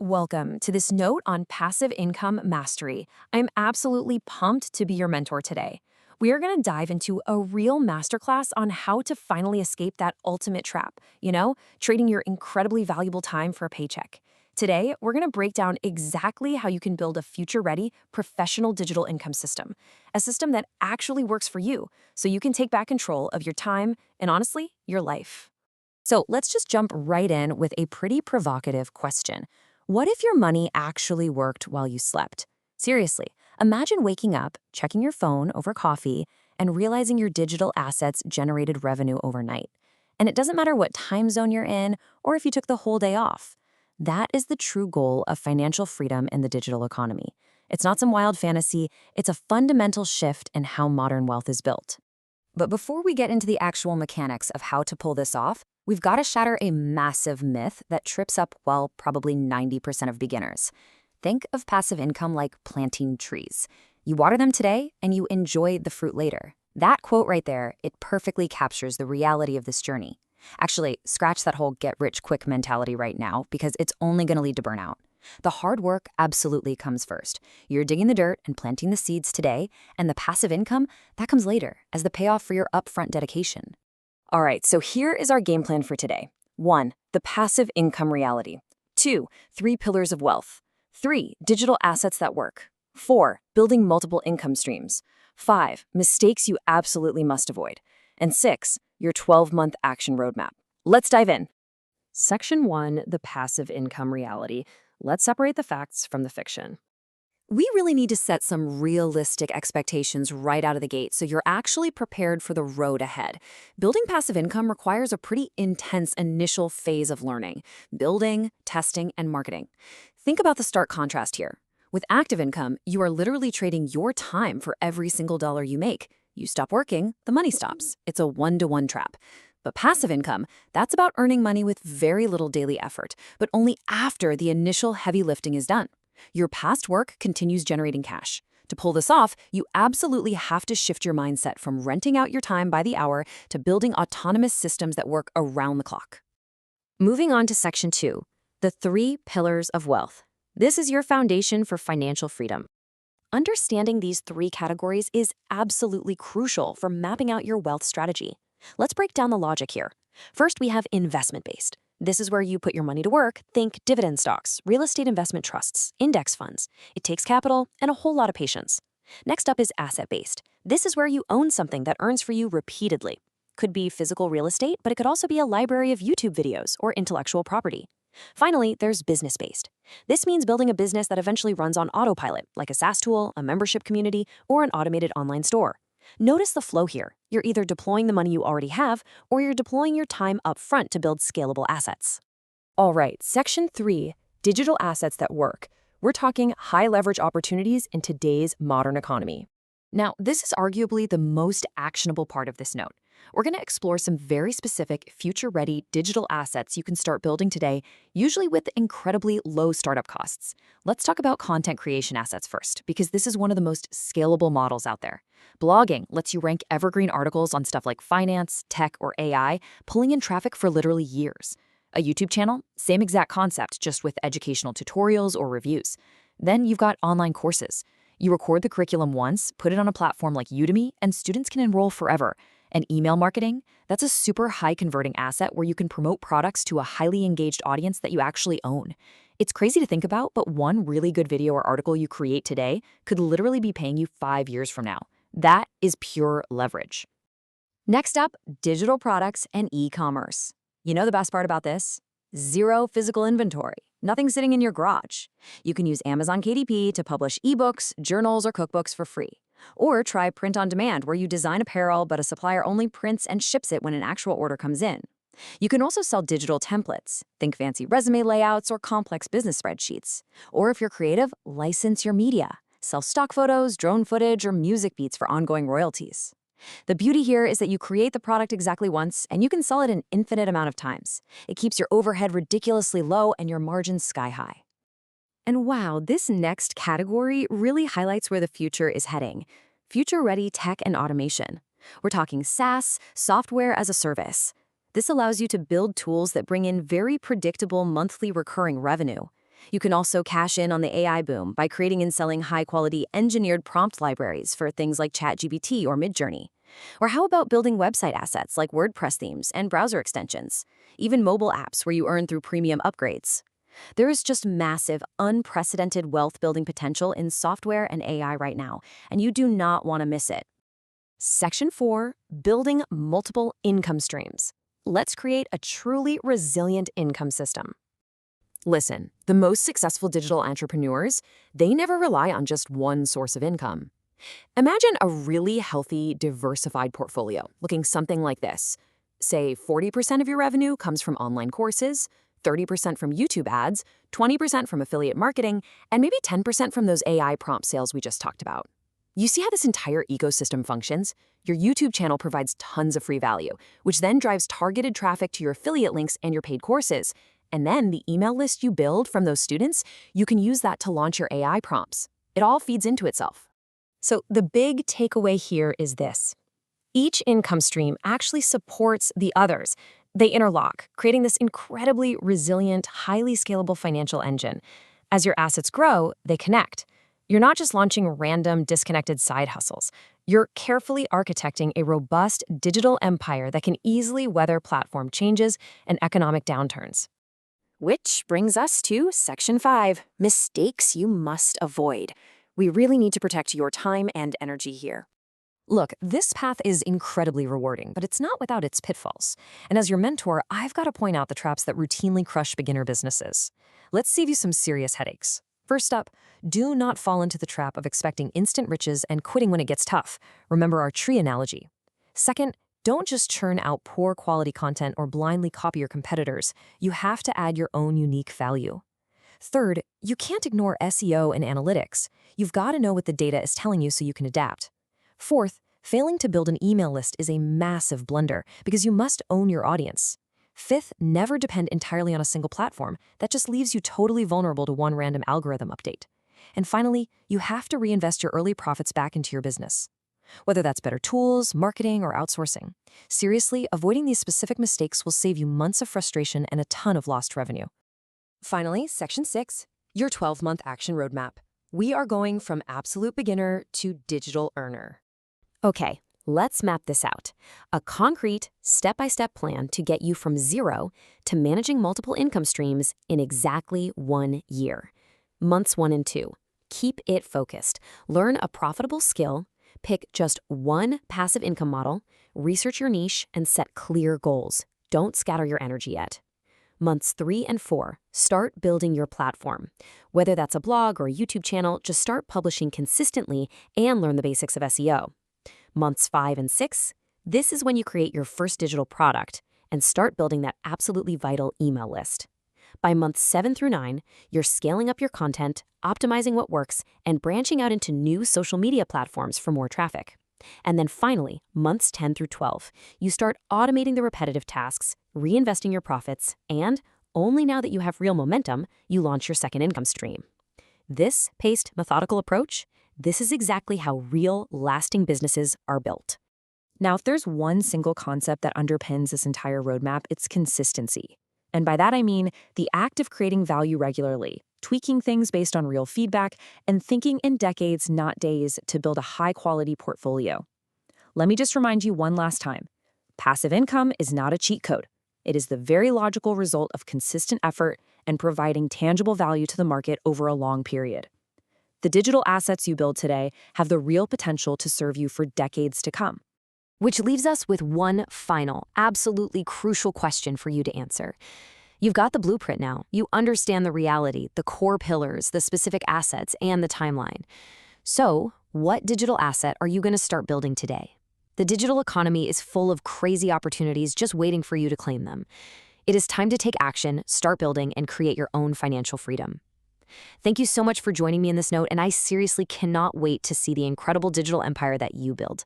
Welcome to this note on passive income mastery. I'm absolutely pumped to be your mentor today. We are going to dive into a real masterclass on how to finally escape that ultimate trap, trading your incredibly valuable time for a paycheck. Today, we're going to break down exactly how you can build a future-ready, professional digital income system, a system that actually works for you, so you can take back control of your time and, honestly, your life. So let's just jump right in with a pretty provocative question. What if your money actually worked while you slept? Seriously, imagine waking up, checking your phone over coffee, and realizing your digital assets generated revenue overnight. And it doesn't matter what time zone you're in or if you took the whole day off. That is the true goal of financial freedom in the digital economy. It's not some wild fantasy, it's a fundamental shift in how modern wealth is built. But before we get into the actual mechanics of how to pull this off, we've got to shatter a massive myth that trips up, well, probably 90% of beginners. Think of passive income like planting trees. You water them today, and you enjoy the fruit later. That quote right there, it perfectly captures the reality of this journey. Actually, scratch that whole get-rich-quick mentality right now, because it's only going to lead to burnout. The hard work absolutely comes first. You're digging the dirt and planting the seeds today, and the passive income, that comes later as the payoff for your upfront dedication. All right, so here is our game plan for today. 1. The passive income reality. 2. 3 pillars of wealth. 3. Digital assets that work. 4. Building multiple income streams. 5. Mistakes you absolutely must avoid. And 6. Your 12-month action roadmap. Let's dive in. Section 1, the passive income reality. Let's separate the facts from the fiction. We really need to set some realistic expectations right out of the gate so you're actually prepared for the road ahead. Building passive income requires a pretty intense initial phase of learning, building, testing, and marketing. Think about the stark contrast here. With active income, you are literally trading your time for every single dollar you make. You stop working, the money stops. It's a one-to-one trap. But passive income, that's about earning money with very little daily effort, but only after the initial heavy lifting is done. Your past work continues generating cash. To pull this off, you absolutely have to shift your mindset from renting out your time by the hour to building autonomous systems that work around the clock. Moving on to Section 2, the 3 pillars of wealth. This is your foundation for financial freedom. Understanding these 3 categories is absolutely crucial for mapping out your wealth strategy. Let's break down the logic here. First, we have investment-based. This is where you put your money to work. Think dividend stocks, real estate investment trusts, index funds. It takes capital and a whole lot of patience. Next up is asset-based. This is where you own something that earns for you repeatedly. Could be physical real estate, but it could also be a library of YouTube videos or intellectual property. Finally, there's business-based. This means building a business that eventually runs on autopilot, like a SaaS tool, a membership community, or an automated online store. Notice the flow here. You're either deploying the money you already have, or you're deploying your time up front to build scalable assets. All right, Section 3, digital assets that work. We're talking high-leverage opportunities in today's modern economy. Now, this is arguably the most actionable part of this note. We're going to explore some very specific, future-ready digital assets you can start building today, usually with incredibly low startup costs. Let's talk about content creation assets first, because this is one of the most scalable models out there. Blogging lets you rank evergreen articles on stuff like finance, tech, or AI, pulling in traffic for literally years. A YouTube channel, same exact concept, just with educational tutorials or reviews. Then you've got online courses. You record the curriculum once, put it on a platform like Udemy, and students can enroll forever. And email marketing, that's a super high-converting asset where you can promote products to a highly engaged audience that you actually own. It's crazy to think about, but one really good video or article you create today could literally be paying you 5 years from now. That is pure leverage. Next up, digital products and e-commerce. You know the best part about this? Zero physical inventory. Nothing sitting in your garage. You can use Amazon KDP to publish ebooks, journals, or cookbooks for free. Or try print on demand, where you design apparel, but a supplier only prints and ships it when an actual order comes in. You can also sell digital templates. Think fancy resume layouts or complex business spreadsheets. Or if you're creative, license your media. Sell stock photos, drone footage, or music beats for ongoing royalties. The beauty here is that you create the product exactly once, and you can sell it an infinite amount of times. It keeps your overhead ridiculously low and your margins sky high. And wow, this next category really highlights where the future is heading. Future-ready tech and automation. We're talking SaaS, software as a service. This allows you to build tools that bring in very predictable monthly recurring revenue. You can also cash in on the AI boom by creating and selling high-quality engineered prompt libraries for things like ChatGPT or Midjourney. Or how about building website assets like WordPress themes and browser extensions, even mobile apps where you earn through premium upgrades? There is just massive, unprecedented wealth-building potential in software and AI right now, and you do not want to miss it. Section 4, building multiple income streams. Let's create a truly resilient income system. Listen, the most successful digital entrepreneurs, they never rely on just one source of income. Imagine a really healthy, diversified portfolio looking something like this. Say 40% of your revenue comes from online courses, 30% from YouTube ads, 20% from affiliate marketing, and maybe 10% from those AI prompt sales we just talked about. You see how this entire ecosystem functions? Your YouTube channel provides tons of free value, which then drives targeted traffic to your affiliate links and your paid courses. And then the email list you build from those students, you can use that to launch your AI prompts. It all feeds into itself. So the big takeaway here is this. Each income stream actually supports the others. They interlock, creating this incredibly resilient, highly scalable financial engine. As your assets grow, they connect. You're not just launching random, disconnected side hustles. You're carefully architecting a robust digital empire that can easily weather platform changes and economic downturns. Which brings us to Section 5, mistakes you must avoid. We really need to protect your time and energy here. Look, this path is incredibly rewarding, but it's not without its pitfalls. And as your mentor, I've got to point out the traps that routinely crush beginner businesses. Let's save you some serious headaches. First up, do not fall into the trap of expecting instant riches and quitting when it gets tough. Remember our tree analogy. Second, don't just churn out poor quality content or blindly copy your competitors. You have to add your own unique value. Third, you can't ignore SEO and analytics. You've got to know what the data is telling you so you can adapt. Fourth, failing to build an email list is a massive blunder because you must own your audience. Fifth, never depend entirely on a single platform. That just leaves you totally vulnerable to one random algorithm update. And finally, you have to reinvest your early profits back into your business. Whether that's better tools, marketing, or outsourcing. Seriously, avoiding these specific mistakes will save you months of frustration and a ton of lost revenue. Finally, Section 6, your 12-month action roadmap. We are going from absolute beginner to digital earner. Okay, let's map this out. A concrete, step-by-step plan to get you from zero to managing multiple income streams in exactly 1 year. Months 1 and 2. Keep it focused. Learn a profitable skill, pick just one passive income model, research your niche, and set clear goals. Don't scatter your energy yet. Months 3 and 4, start building your platform. Whether that's a blog or a YouTube channel, just start publishing consistently and learn the basics of SEO. Months 5 and 6, this is when you create your first digital product and start building that absolutely vital email list. By months 7 through 9, you're scaling up your content, optimizing what works, and branching out into new social media platforms for more traffic. And then finally, months 10 through 12, you start automating the repetitive tasks, reinvesting your profits, and only now that you have real momentum, you launch your second income stream. This paced, methodical approach, this is exactly how real, lasting businesses are built. Now, if there's one single concept that underpins this entire roadmap, it's consistency. And by that I mean the act of creating value regularly, tweaking things based on real feedback, and thinking in decades, not days, to build a high-quality portfolio. Let me just remind you one last time. Passive income is not a cheat code. It is the very logical result of consistent effort and providing tangible value to the market over a long period. The digital assets you build today have the real potential to serve you for decades to come. Which leaves us with one final, absolutely crucial question for you to answer. You've got the blueprint now. You understand the reality, the core pillars, the specific assets, and the timeline. So, what digital asset are you going to start building today? The digital economy is full of crazy opportunities just waiting for you to claim them. It is time to take action, start building, and create your own financial freedom. Thank you so much for joining me in this note, and I seriously cannot wait to see the incredible digital empire that you build.